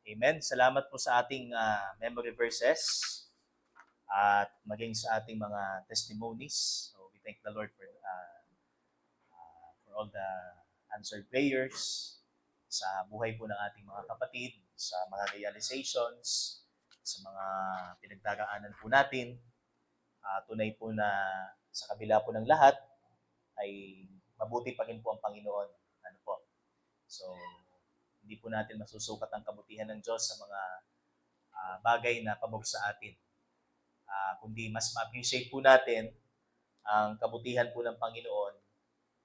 Amen. Salamat po sa ating memory verses at maging sa ating mga testimonies. So we thank the Lord for all the answered prayers sa buhay po ng ating mga kapatid, sa mga realizations, sa mga pinagdaraanan po natin. Tunay po na sa kabila po ng lahat ay mabuti pa rin po ang Panginoon. Ano po? So, hindi po natin masusukat ang kabutihan ng Diyos sa mga bagay na pabor sa atin. Kundi mas ma-appreciate po natin ang kabutihan po ng Panginoon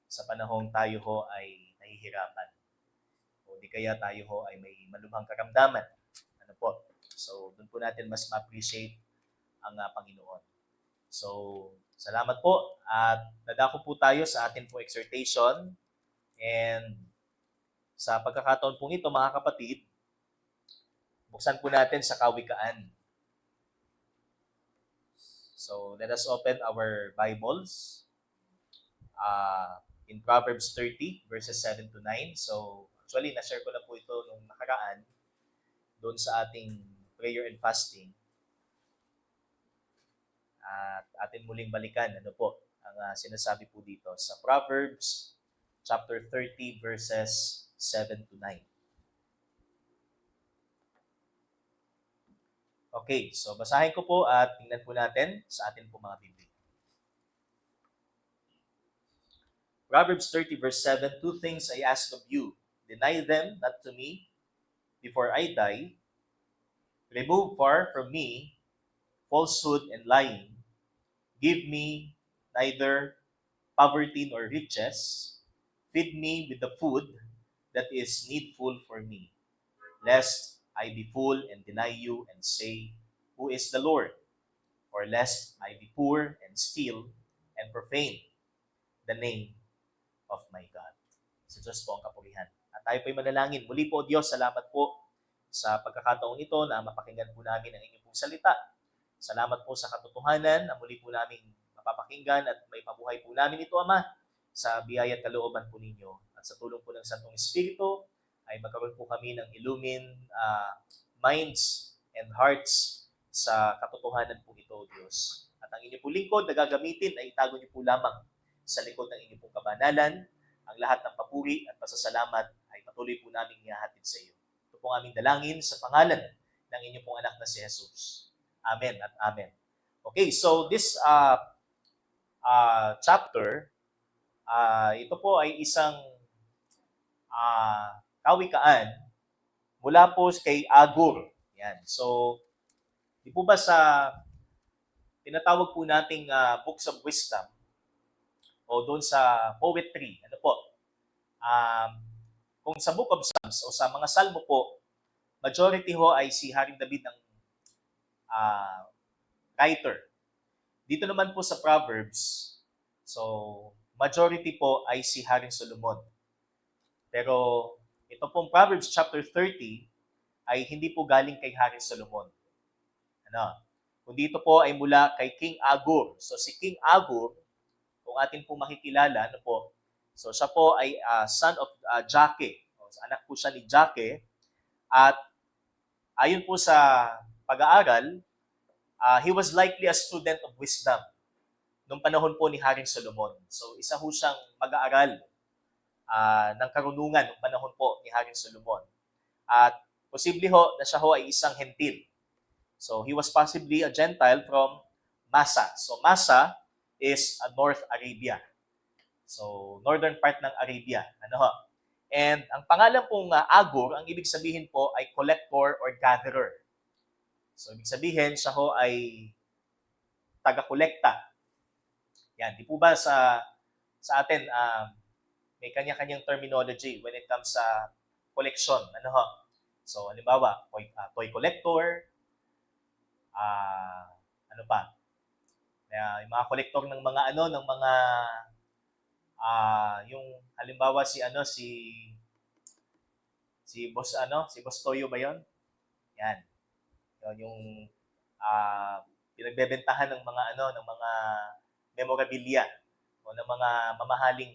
sa panahong tayo ho ay nahihirapan. O di kaya tayo ho ay may malubhang karamdaman. Ano po? So, doon po natin mas ma-appreciate ang Panginoon. So, salamat po at nadako po tayo sa atin po exhortation. And sa pagkakataon po ito, mga kapatid, buksan po natin sa Kawikaan. So, let us open our Bibles in Proverbs 30, verses 7 to 9. So, actually, na-share ko na po ito nung nakaraan doon sa ating prayer and fasting. At atin muling balikan, ano po, ang sinasabi po dito sa Proverbs chapter 30, verses 7 to 9. Okay, so basahin ko po at tingnan po natin sa atin po mga Biblia. Proverbs 30 verse 7, two things I ask of you. Deny them not to me before I die. Remove far from me falsehood and lying. Give me neither poverty nor riches. Feed me with the food that is needful for me, lest I be full and deny you and say, who is the Lord? Or lest I be poor and steal and profane the name of my God. Sa Diyos po ang kapurihan. At tayo po'y manalangin. Muli po, Diyos, salamat po sa pagkakataong ito na mapakinggan po namin ang inyong pong salita. Salamat po sa katotohanan na muli po namin mapapakinggan at may pabuhay po namin ito, Ama, sa biyaya at kalooban po ninyo. At sa tulong po ng Santong Espiritu, ay magkaroon po kami ng illumine minds and hearts sa katotohanan po ito, Diyos. At ang inyong po lingkod na gagamitin ay itago niyo po lamang sa likod ng inyong pong kabanalan. Ang lahat ng papuri at pasasalamat ay patuloy po namin ihahatid sa iyo. Ito po ang aming dalangin sa pangalan ng inyong pong anak na si Jesus. Amen at amen. Okay, so this chapter, ito po ay isang kawikaan mula po kay Agur. Yan. So, di po ba sa tinatawag po nating Books of Wisdom o doon sa poetry, ano po, kung sa Book of Psalms o sa mga salmo po, majority ho ay si Haring David ang writer. Dito naman po sa Proverbs, so majority po ay si Haring Solomon. Pero ito pong Proverbs chapter 30 ay hindi po galing kay Haring Solomon. Ano? Kundi ito po ay mula kay King Agur. So si King Agur, kung atin po makikilala, ano po, so siya po ay son of Jake. Anak po siya ni Jake. At ayon po sa pag-aaral, he was likely a student of wisdom nung panahon po ni Haring Solomon. So isa ho siyang mag-aaral ng karunungan nung panahon po ni Haring Solomon. At posible ho na siya ho ay isang hentil. So he was possibly a Gentile from Massa. So Massa is North Arabia. So northern part ng Arabia. Ano ho? And ang pangalan pong Agur, ang ibig sabihin po ay collector or gatherer. So ibig sabihin, siya ho ay taga-kolekta. Yan, di po ba sa atin, may kanya-kanyang terminology when it comes sa collection. Ano ho? So, halimbawa, toy collector, ano pa? Yung mga collector ng mga ng mga yung halimbawa si Boss Toyo ba 'yon? Yan. Yung pinagbebentahan ng mga ng mga memorabilia o ng mga mamahaling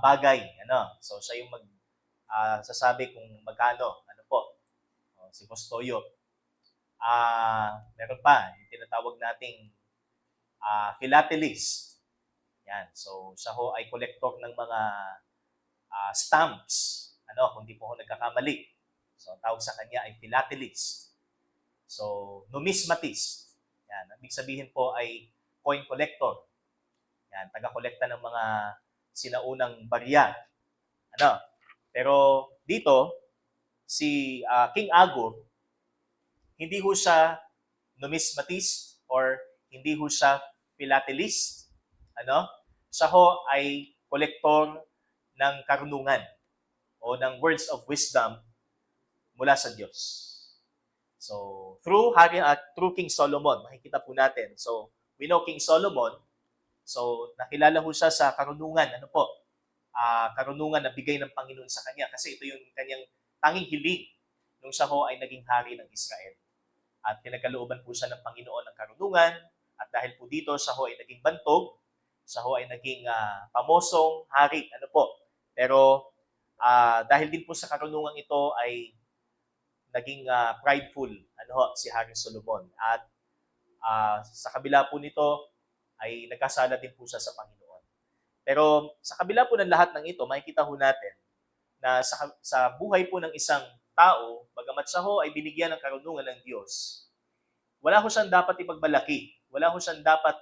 bagay, So siya yung sasabi kung magkano, ano po. si Postoyo. Meron pa, yung tinatawag nating philatelist. Yan. So, siya ho ay collector ng mga stamps. Kung di po ako nagkakamali. So, ang tawag sa kanya ay philatelist. So, numismatist. Yan. Ang ibig sabihin po ay coin collector. Yan. Taga-kolekta ng mga sinaunang barya. Pero dito, si King Agur, hindi ho siya numismatist or hindi ho siya philatelist. Siya ho ay kolektor ng karunungan o ng words of wisdom mula sa Diyos. So, through King Solomon, makikita po natin. So, we know King Solomon, so nakilala ho siya sa karunungan. Karunungan na bigay ng Panginoon sa kanya kasi ito yung kanyang tanging hiling nung siya ho ay naging hari ng Israel. At pinagkalooban po siya ng Panginoon ng karunungan at dahil po dito siya ho ay naging bantog, siya ho ay naging pamosong hari. Pero dahil din po sa karunungan ito ay naging prideful si Haring Solomon. At sa kabila po nito ay nagkasala din po siya sa Panginoon. Pero sa kabila po ng lahat ng ito, makikita ho natin na sa buhay po ng isang tao, bagamat siya ho ay binigyan ng karunungan ng Diyos, wala ho siyang dapat ipagmalaki. Wala ho siyang dapat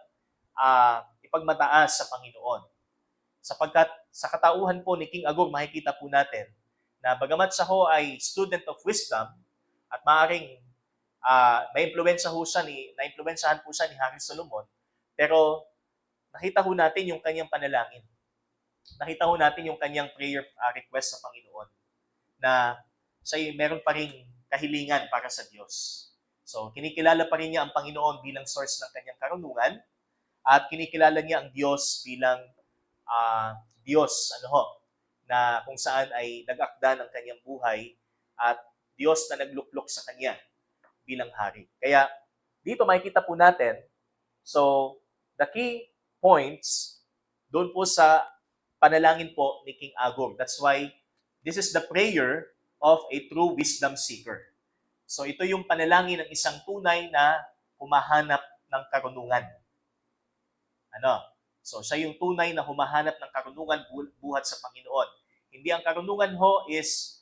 ipagmataas sa Panginoon. Sapagkat sa katauhan po ni King Agur, makikita po natin na bagamat siya ho ay student of wisdom at maaaring na-impluwensyahan po siya ni Haring Solomon, pero nakita ho natin yung kanyang panalangin. Nakita ho natin yung kanyang prayer request sa Panginoon na siya meron pa ring kahilingan para sa Diyos. So, kinikilala pa rin niya ang Panginoon bilang source ng kanyang karunungan at kinikilala niya ang Diyos bilang Diyos, na kung saan ay nag-akda ng kanyang buhay at Diyos na nagluklok sa kanya bilang hari. Kaya, dito makikita po natin, so, the key points doon po sa panalangin po ni King Agur. That's why this is the prayer of a true wisdom seeker. So ito yung panalangin ng isang tunay na humahanap ng karunungan. So siya yung tunay na humahanap ng karunungan buhat sa Panginoon. Hindi ang karunungan ho is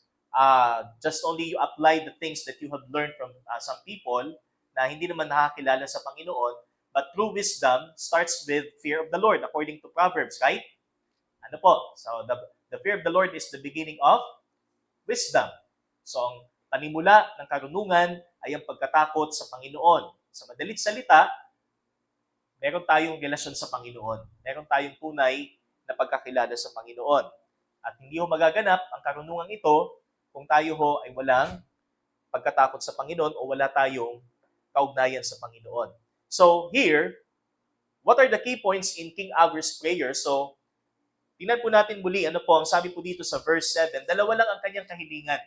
just only you apply the things that you have learned from some people na hindi naman nakakilala sa Panginoon. But true wisdom starts with fear of the Lord, according to Proverbs, right? So the fear of the Lord is the beginning of wisdom. So ang panimula ng karunungan ay ang pagkatakot sa Panginoon. Sa madalit salita, meron tayong relasyon sa Panginoon. Meron tayong tunay na pagkakilala sa Panginoon. At hindi ho magaganap ang karunungan ito kung tayo ho ay walang pagkatakot sa Panginoon o wala tayong kaugnayan sa Panginoon. So here, what are the key points in King Agur's prayer? So, tingnan po natin muli, ang sabi po dito sa verse 7, dalawa lang ang kanyang kahilingan.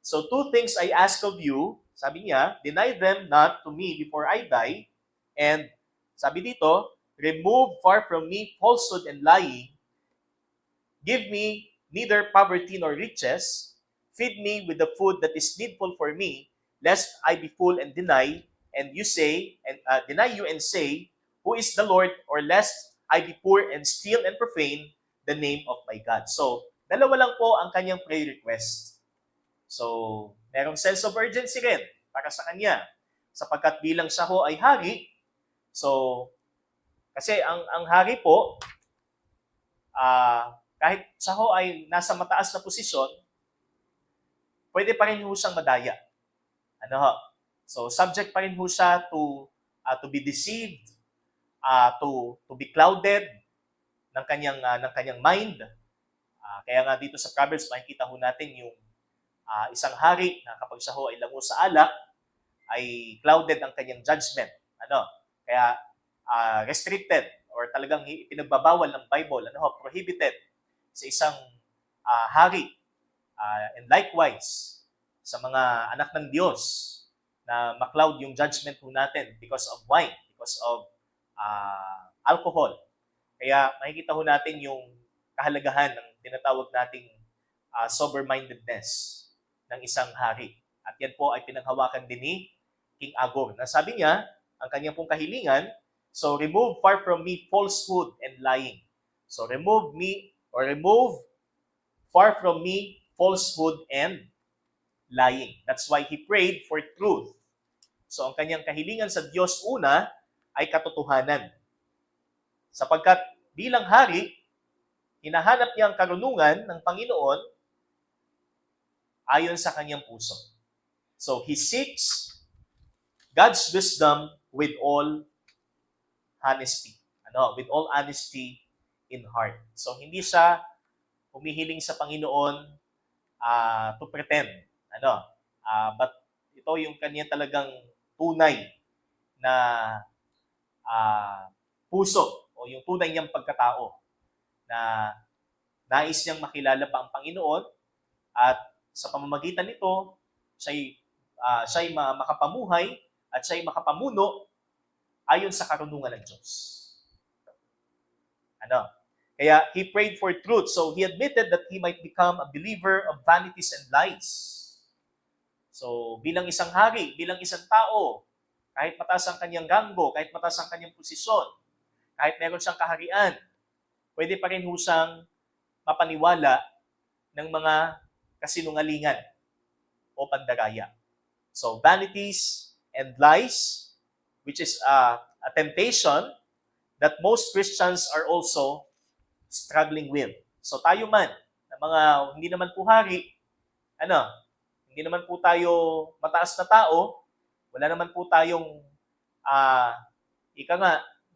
So, 2 things I ask of you, sabi niya, deny them not to me before I die, and sabi dito, remove far from me falsehood and lying, give me neither poverty nor riches, feed me with the food that is needful for me, lest I be full and deny, and you say, and deny you and say, who is the Lord, or lest I be poor and steal and profane the name of my God. So, dalawa lang po ang kanyang prayer request. So, merong sense of urgency rin para sa kanya. Sapagkat bilang siya ho ay hari, so, kasi ang hari po, kahit siya ho ay nasa mataas na posisyon, pwede pa rin ho siyang madaya. So, subject pa rin ho siya to be deceived, to be clouded ng kanyang mind. Kaya nga dito sa Proverbs, makikita ho natin yung isang hari na kapag siya ho ay lango sa alak, ay clouded ang kanyang judgment. Kaya restricted or talagang ipinagbabawal ng Bible, prohibited sa isang hari. And likewise, sa mga anak ng Diyos, na makloud yung judgment po natin because of wine, because of alcohol. Kaya makikita ho natin yung kahalagahan ng tinatawag nating sober-mindedness ng isang hari. At yan po ay pinanghawakan din ni King Agor. Nasabi niya, ang kanyang pong kahilingan, so remove far from me falsehood and lying. So remove far from me falsehood and lying. That's why he prayed for truth. So ang kanyang kahilingan sa Diyos una ay katotohanan. Sapagkat bilang hari, hinahanap niya ang karunungan ng Panginoon ayon sa kanyang puso. So he seeks God's wisdom with all honesty. With all honesty in heart. So hindi siya humihiling sa Panginoon to pretend. But ito yung kanya talagang tunay na puso o yung tunay niyang pagkatao na nais niyang makilala pa ang Panginoon at sa pamamagitan nito, siya'y makapamuhay at siya'y makapamuno ayon sa karunungan ng Diyos. Kaya he prayed for truth. So he admitted that he might become a believer of vanities and lies. So bilang isang hari, bilang isang tao, kahit mataas ang kanyang ranggo, kahit mataas ang kanyang posisyon, kahit meron siyang kaharian, pwede pa rin siyang mapaniwala ng mga kasinungalingan o pandaraya. So vanities and lies, which is a temptation that most Christians are also struggling with. So tayo man, na mga hindi naman po hari, hindi naman po tayo mataas na tao, wala naman po tayong,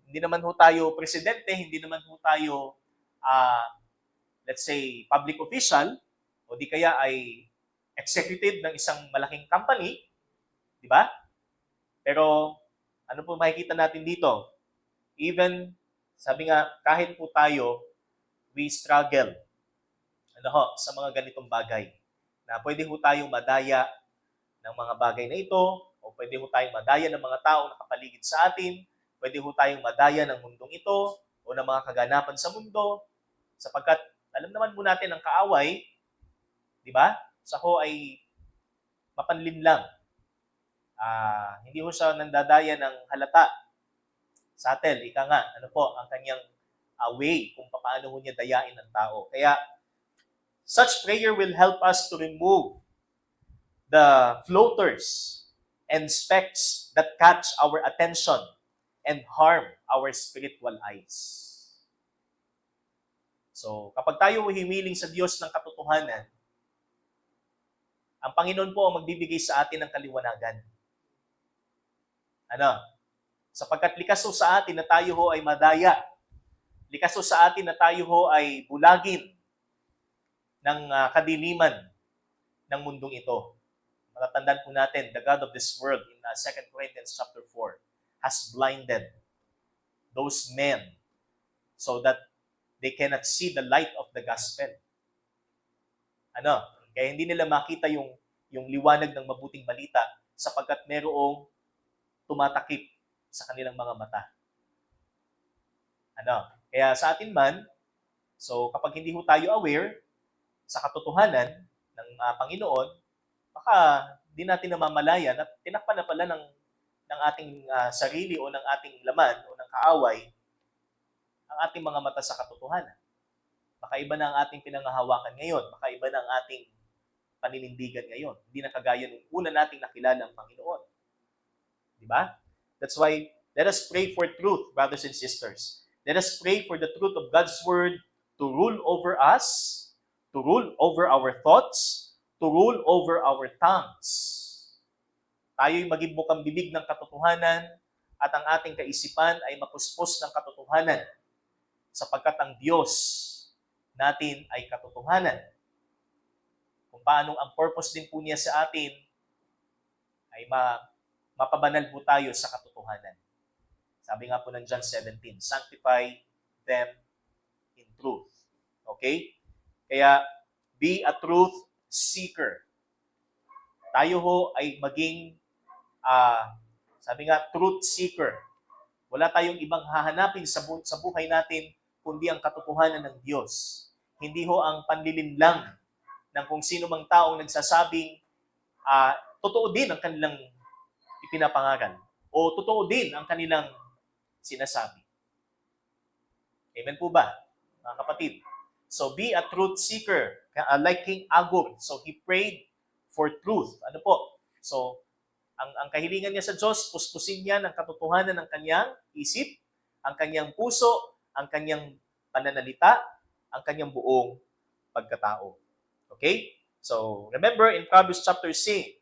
hindi naman po tayo presidente, hindi naman po tayo, let's say, public official, o di kaya ay executive ng isang malaking company, di ba? Pero ano po makikita natin dito? Even, sabi nga, kahit po tayo, we struggle sa mga ganitong bagay. Na pwede po tayong madaya ng mga bagay na ito, o pwede po tayong madaya ng mga tao na kapaligid sa atin, pwede po tayong madaya ng mundong ito, o ng mga kaganapan sa mundo, sapagkat alam naman po natin ang kaaway, di ba? Sa ho ay mapanlinlang. Hindi ho siya nandadaya ng halata. Sa atin, ano po, ang kanyang way kung paano ho niya dayain ang tao. Kaya, such prayer will help us to remove the floaters and specks that catch our attention and harm our spiritual eyes. So, kapag tayo himiling sa Diyos ng katotohanan, ang Panginoon po ang magbibigay sa atin ng kaliwanagan. Sapagkat likas ho sa atin na tayo ho ay madaya. Likas ho sa atin na tayo ho ay bulagin ng kadiliman ng mundong ito. Matatandaan po natin, the God of this world in 2 Corinthians chapter 4 has blinded those men so that they cannot see the light of the gospel. Kaya hindi nila makita yung liwanag ng mabuting balita sapagkat merong tumatakip sa kanilang mga mata. Kaya sa atin man, so kapag hindi ho tayo aware sa katotohanan ng Panginoon, baka di natin namamalayan at tinakpan na pala ng ating sarili o ng ating laman o ng kaaway ang ating mga mata sa katotohanan. Baka iba na ang ating pinangahawakan ngayon, baka iba na ang ating paninindigan ngayon. Hindi na kagaya nung una nating nakilala ang Panginoon. Di ba? That's why, let us pray for truth, brothers and sisters. Let us pray for the truth of God's Word to rule over us, to rule over our thoughts, to rule over our tongues. Tayo'y maging bukang bibig ng katotohanan at ang ating kaisipan ay mapuspos ng katotohanan sapagkat ang Diyos natin ay katotohanan. Kung paano ang purpose din po niya sa atin ay mapabanal po tayo sa katotohanan. Sabi nga po ng John 17, sanctify them in truth. Okay? Kaya, be a truth seeker. Tayo ho ay maging, sabi nga, truth seeker. Wala tayong ibang hahanapin sa buhay natin kundi ang katotohanan ng Diyos. Hindi ho ang panlilinlang ng kung sino mang taong nagsasabing totoo din ang kanilang ipinapangaral o totoo din ang kanilang sinasabi. Amen po ba, mga kapatid? So be a truth seeker, like King Agur. So he prayed for truth. Ano po? So ang kahilingan niya sa Diyos, puspusin niya ng katotohanan ng kanyang isip, ang kanyang puso, ang kanyang pananalita, ang kanyang buong pagkatao. Okay? So remember in Proverbs chapter 6,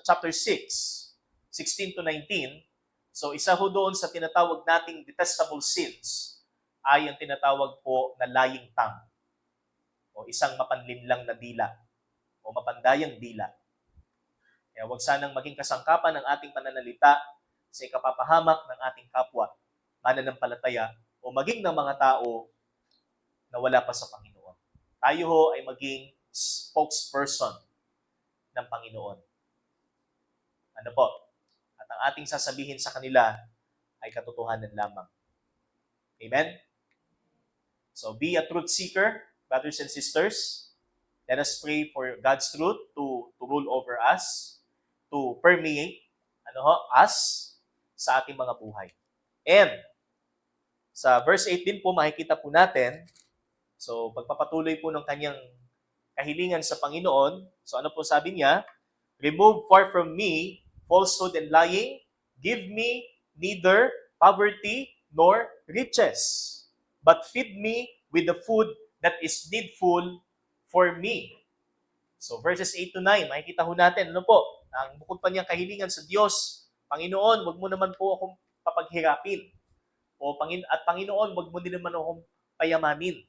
16 to 19, so isa ho doon sa tinatawag nating detestable sins ay ang tinatawag po na lying tongue o isang mapanlinlang na dila o mapandayang dila. Kaya huwag sanang maging kasangkapan ng ating pananalita sa ikapapahamak ng ating kapwa, mananampalataya, o maging ng mga tao na wala pa sa Panginoon. Tayo ho ay maging spokesperson ng Panginoon. Ano po? At ang ating sasabihin sa kanila ay katotohanan lamang. Amen? So be a truth seeker, brothers and sisters. Let us pray for God's truth to rule over us, to permeate us sa ating mga buhay. And sa verse 8 din po makikita po natin, so pagpapatuloy po ng kanyang kahilingan sa Panginoon, so ano po sabi niya? Remove far from me falsehood and lying, give me neither poverty nor riches, but feed me with the food that is needful for me. So verses 8 to 9, makikita ho natin, ano po, ang bukod pa niyang kahilingan sa Diyos, Panginoon, wag mo naman po akong papaghirapin. At Panginoon, wag mo din naman akong payamanin.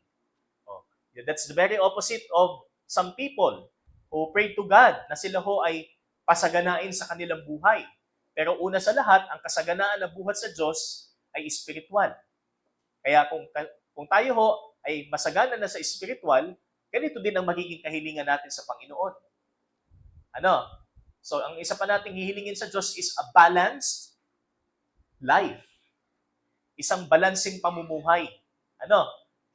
That's the very opposite of some people who pray to God na sila ho ay pasaganain sa kanilang buhay. Pero una sa lahat, ang kasaganaan ng buhat sa Diyos ay espiritual. Kaya kung tayo ho ay masagana na sa espiritual, ganito din ang magiging kahilingan natin sa Panginoon. So, ang isa pa nating hihilingin sa Diyos is a balanced life. Isang balansing pamumuhay.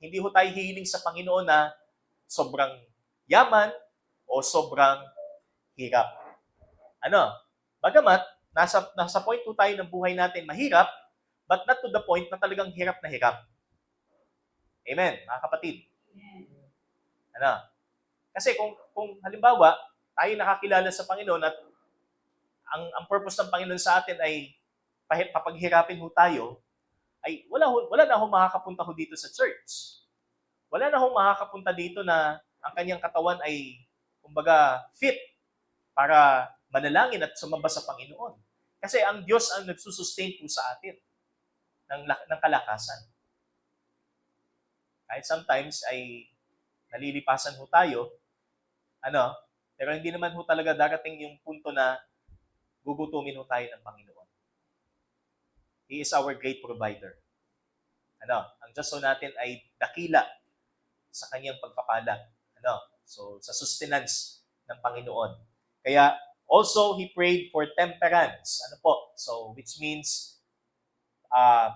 Hindi ho tayo hihiling sa Panginoon na sobrang yaman o sobrang hirap. Bagamat, nasa point po tayo ng buhay natin mahirap, but not to the point na talagang hirap na hirap. Amen, mga kapatid. Kasi kung halimbawa, tayo nakakilala sa Panginoon at ang purpose ng Panginoon sa atin ay papaghirapin ho tayo, ay wala na ho makakapunta ho dito sa church. Wala na ho makakapunta dito na ang kanyang katawan ay kumbaga fit para manalangin at sumamba sa Panginoon. Kasi ang Diyos ang nagsusustain po sa atin ng kalakasan. Kahit sometimes ay nalilipasan ho tayo, pero hindi naman ho talaga darating yung punto na gugutumin ho tayo ng Panginoon. He is our great provider. Ang Diyos ho natin ay dakila sa kanyang pagpapala. So, sa sustenance ng Panginoon. Kaya, also, he prayed for temperance. So, which means,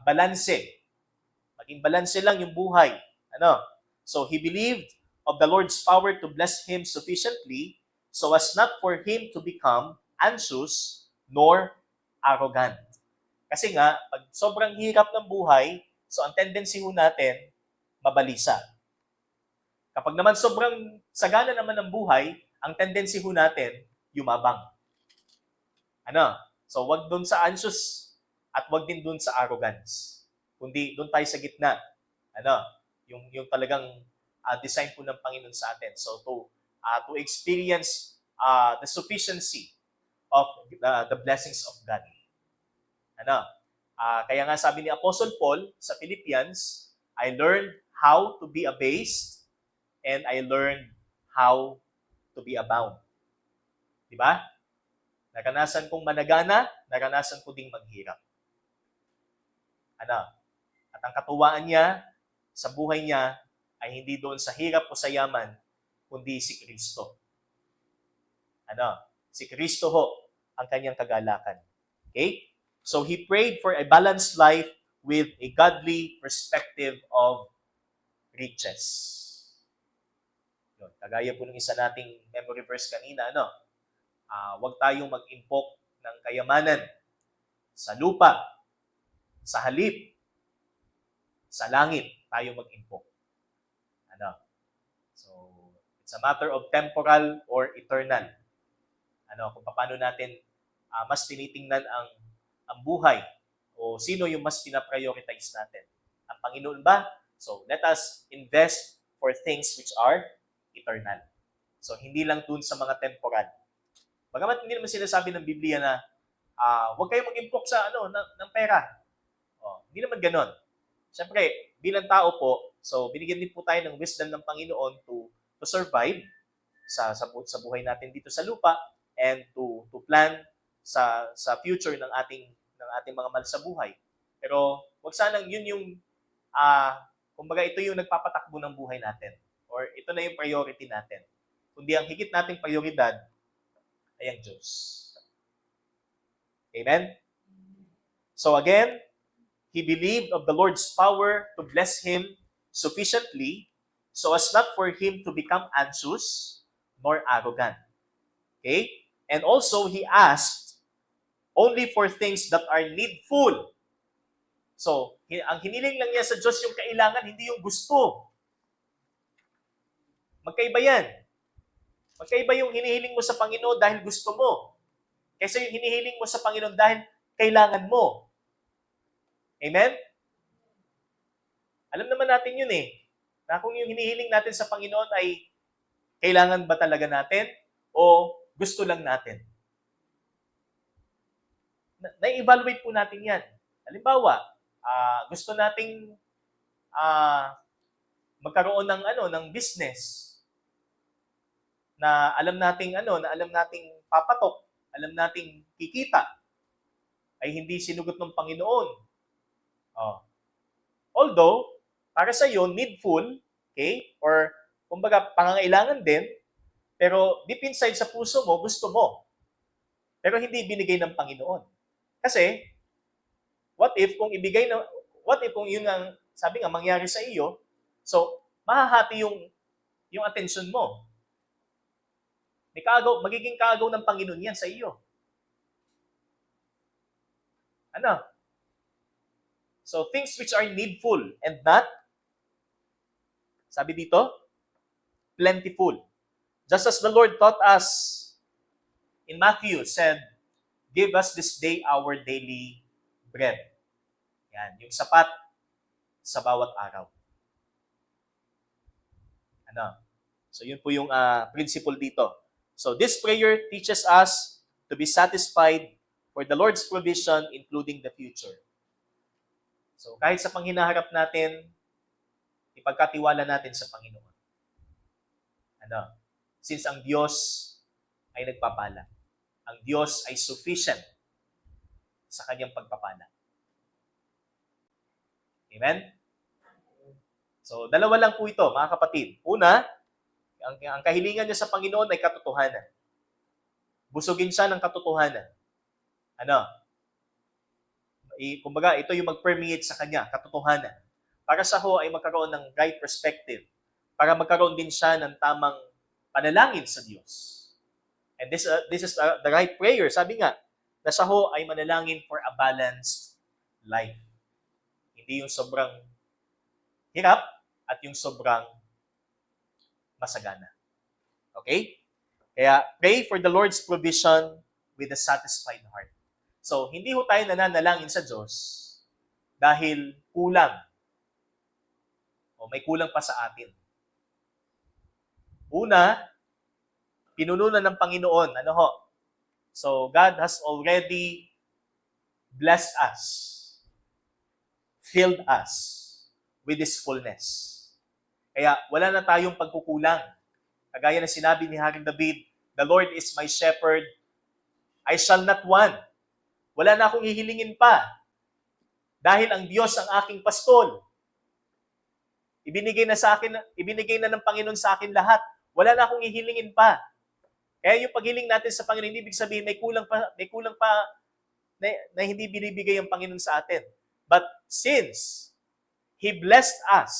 balanse. Maging balanse lang yung buhay. So, he believed of the Lord's power to bless him sufficiently so as not for him to become anxious nor arrogant. Kasi nga, pag sobrang hirap ng buhay, so ang tendency ho natin, mabalisa. Kapag naman sobrang sagana naman ng buhay, ang tendency ho natin, yumabang. So, wag dun sa anxious at wag din dun sa arrogance. Kundi dun tayo sa gitna. Yung talagang design po ng Panginoon sa atin. So, to experience the sufficiency of the blessings of God. Kaya nga sabi ni Apostle Paul sa Philippians, I learned how to be abased and I learned how to be abound. Diba? Naranasan kong managana, naranasan ko ding maghirap. At ang katuwaan niya sa buhay niya ay hindi doon sa hirap o sa yaman, kundi si Kristo. Si Kristo ho ang kanyang kagalakan. Okay? So he prayed for a balanced life with a godly perspective of riches. Kagaya po ng isa nating memory verse kanina, Huwag tayong mag-impok ng kayamanan sa lupa, sa halip, sa langit tayo mag-impok. Ano? So, it's a matter of temporal or eternal. Kung paano natin mas tinitingnan ang buhay o sino yung mas pinaprioritize natin. Ang Panginoon ba? So, let us invest for things which are eternal. So, hindi lang dun sa mga temporal. Bagamat hindi naman sinasabi ng Biblia na huwag kayong mag-impok sa ng pera. Hindi naman ganon. Siyempre, bilang tao po, so binigyan din po tayo ng wisdom ng Panginoon to survive sa buhay natin dito sa lupa and to plan sa future ng ating mga mahal sa buhay. Pero wag sanang yun yung kumbaga ito yung nagpapatakbo ng buhay natin or ito na yung priority natin. Kundi ang higit nating prioridad ay ang Diyos. Amen? So again, he believed of the Lord's power to bless him sufficiently so as not for him to become anxious nor arrogant. Okay? And also, he asked only for things that are needful. So, ang hiniling lang niya sa Diyos yung kailangan, hindi yung gusto. Magkaiba yan. Magkaiba yung hinihiling mo sa Panginoon dahil gusto mo. Kaysa yung hinihiling mo sa Panginoon dahil kailangan mo. Amen? Alam naman natin yun na kung yung hinihiling natin sa Panginoon ay kailangan ba talaga natin o gusto lang natin. Na-evaluate po natin yan. Halimbawa, gusto nating magkaroon ng business na alam nating papatok, alam nating kikita, ay hindi sinugot ng Panginoon. Although, para sa iyo, needful, okay, or kumbaga pangangailangan din, pero deep inside sa puso mo, gusto mo. Pero hindi binigay ng Panginoon. Kasi, what if kung yun ang, sabi nga, mangyari sa iyo, so, mahahati yung attention mo. Magiging kaagaw ng Panginoon yan sa iyo. So, things which are needful and not, sabi dito, plentiful. Just as the Lord taught us in Matthew, said, give us this day our daily bread. Yan, yung sapat sa bawat araw. So, yun po yung principle dito. So, this prayer teaches us to be satisfied for the Lord's provision, including the future. So, kahit sa panghinaharap natin, ipagkatiwala natin sa Panginoon. Since ang Diyos ay nagpapala. Ang Diyos ay sufficient sa kanyang pagpapala. Amen? So, dalawa lang po ito, mga kapatid. Una, ang kahilingan niya sa Panginoon ay katotohanan. Busugin siya ng katotohanan. Kumbaga, ito yung mag-permeate sa kanya, katotohanan. Para sa ay magkaroon ng right perspective. Para magkaroon din siya ng tamang panalangin sa Diyos. And this is the right prayer. Sabi nga, na siya ay manalangin for a balanced life. Hindi yung sobrang hirap at yung sobrang masagana. Okay? Kaya, pray for the Lord's provision with a satisfied heart. So, hindi ho tayo nananalangin sa Diyos dahil kulang. O may kulang pa sa atin. Una, pinununan ng Panginoon. So, God has already blessed us, filled us with His fullness. Kaya wala na tayong pagkukulang. Kagaya na sinabi ni Haring David, the Lord is my shepherd, I shall not want. Wala na akong hihilingin pa. Dahil ang Diyos ang aking pastol. Ibinigay na ng Panginoon sa akin lahat. Wala na akong hihilingin pa. Kaya yung paghiling natin sa Panginoon, hindi ibig sabihin may kulang pa na hindi binibigay ang Panginoon sa atin. But since He blessed us,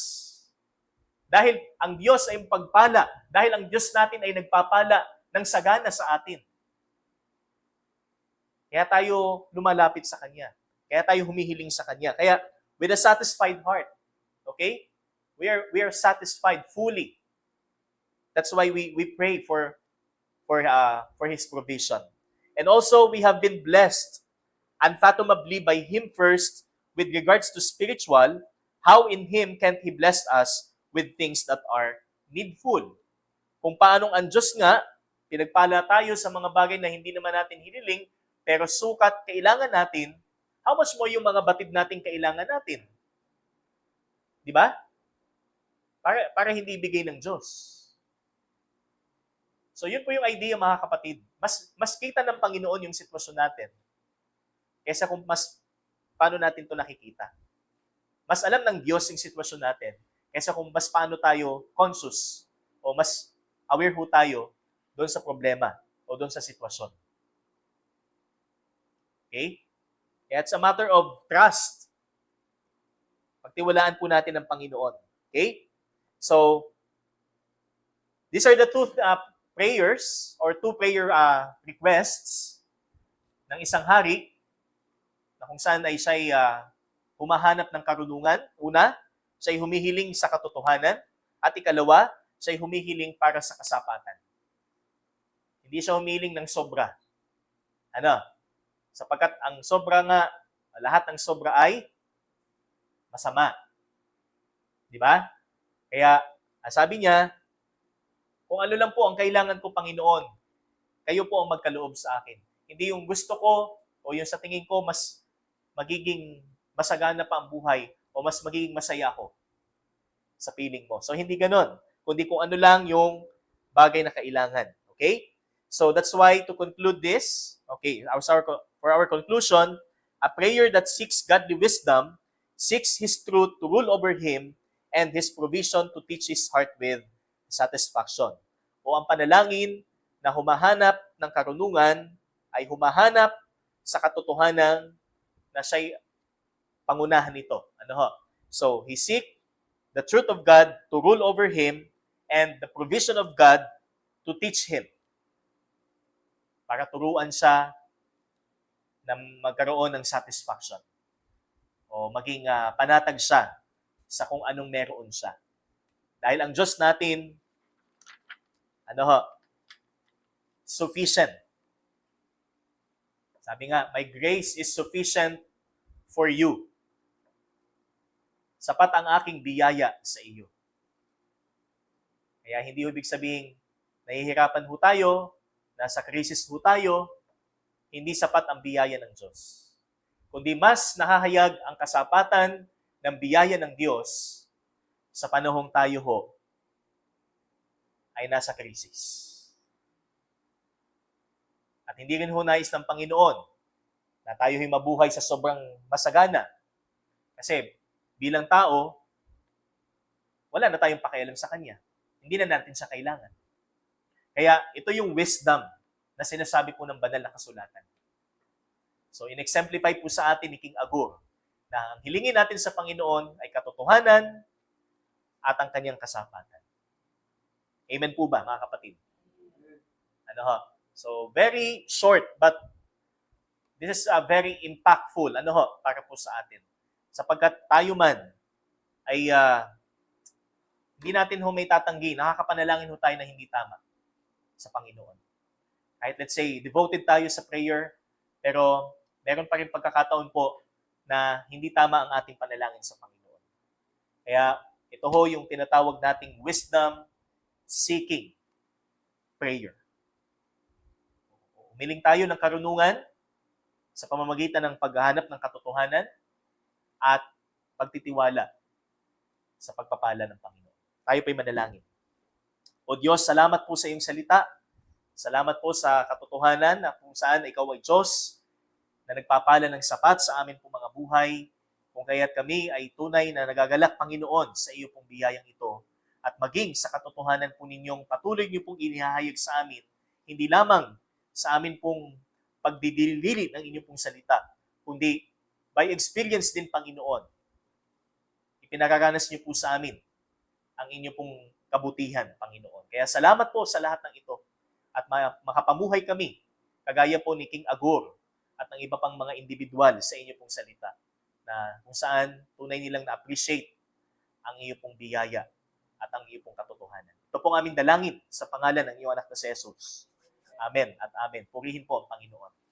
dahil ang Diyos ay pagpala, dahil ang Diyos natin ay nagpapala ng sagana sa atin. Kaya tayo lumalapit sa Kanya. Kaya tayo humihiling sa Kanya. Kaya with a satisfied heart, okay? We are satisfied fully. That's why we pray for His provision. And also, we have been blessed unfathomably by Him first with regards to spiritual, how in Him can He bless us with things that are needful. Kung paanong ang Diyos nga, pinagpala tayo sa mga bagay na hindi naman natin hiniling, pero sukat kailangan natin, how much more yung mga batid nating kailangan natin? Di ba? Para hindi bigay ng Diyos. So yun po yung idea, mga kapatid. Mas kita ng Panginoon yung sitwasyon natin kaysa kung paano natin to nakikita. Mas alam ng Diyos yung sitwasyon natin kaysa kung mas paano tayo conscious o mas aware ho tayo doon sa problema o doon sa sitwasyon. Okay? Kaya it's a matter of trust. Pagtiwalaan po natin ang Panginoon. Okay? So, these are the two prayers or two prayer requests ng isang hari na kung saan ay siya'y humahanap ng karunungan. Una, siya'y humihiling sa katotohanan. At ikalawa, siya'y humihiling para sa kasapatan. Hindi siya humiling ng sobra. Sapagkat ang sobra nga, lahat ng sobra ay masama. Di ba? Kaya, sabi niya, kung ano lang po ang kailangan ko, Panginoon, kayo po ang magkaloob sa akin. Hindi yung gusto ko o yung sa tingin ko mas magiging masagana pa ang buhay o mas magiging masaya ako sa piling mo. So, hindi ganon. Kundi kung ano lang yung bagay na kailangan. Okay? So, that's why to conclude this, okay, for our conclusion, a prayer that seeks godly wisdom, seeks His truth to rule over him, and His provision to teach his heart with satisfaction. O ang panalangin na humahanap ng karunungan ay humahanap sa katotohanan na siya'y pangunahan nito. So, he seek the truth of God to rule over him and the provision of God to teach him. Para turuan siya na magkaroon ng satisfaction. O maging panatag siya sa kung anong meron siya. Dahil ang Diyos natin, sufficient. Sabi nga, my grace is sufficient for you. Sapat ang aking biyaya sa iyo. Kaya hindi ibig sabihin, nahihirapan ho tayo, nasa krisis ho tayo, hindi sapat ang biyaya ng Diyos. Kundi mas nahahayag ang kasapatan ng biyaya ng Diyos sa panahong tayo ho ay nasa krisis. At hindi rin ho nais ng Panginoon na tayo ay mabuhay sa sobrang masagana. Kasi bilang tao, wala na tayong pakialam sa Kanya. Hindi na natin siya kailangan. Kaya ito yung wisdom na sinasabi po ng banal na kasulatan. So, in-exemplify po sa atin ni King Agur na ang hilingin natin sa Panginoon ay katotohanan at ang Kanyang kasapatan. Amen po ba, mga kapatid? So, very short, but this is very impactful, para po sa atin. Sapagkat tayo man ay hindi natin may tatanggi, nakakapanalangin ho tayo na hindi tama sa Panginoon. Kahit let's say, devoted tayo sa prayer, pero meron pa rin pagkakataon po na hindi tama ang ating panalangin sa Panginoon. Kaya ito ho yung tinatawag nating wisdom-seeking prayer. Umiling tayo ng karunungan sa pamamagitan ng paghahanap ng katotohanan at pagtitiwala sa pagpapala ng Panginoon. Tayo po'y manalangin. O Diyos, salamat po sa iyong salita. Salamat po sa katotohanan na kung saan ikaw ay Diyos na nagpapala ng sapat sa amin pong mga buhay, kung kaya't kami ay tunay na nagagalak, Panginoon, sa iyo pong biyayang ito. At maging sa katotohanan po ninyong patuloy niyo pong inihahayag sa amin, hindi lamang sa amin pong pagdidilili ng inyong pong salita, kundi by experience din, Panginoon, ipinararanas niyo po sa amin ang inyong pong kabutihan, Panginoon. Kaya salamat po sa lahat ng ito at makapamuhay kami, kagaya po ni King Agur, at ng iba pang mga individual sa inyo pong salita na kung saan tunay nilang na-appreciate ang iyo pong biyaya at ang iyo pong katotohanan. Ito pong aming dalangin sa pangalan ng iyong anak na si Jesus. Amen at amen. Purihin po ang Panginoon.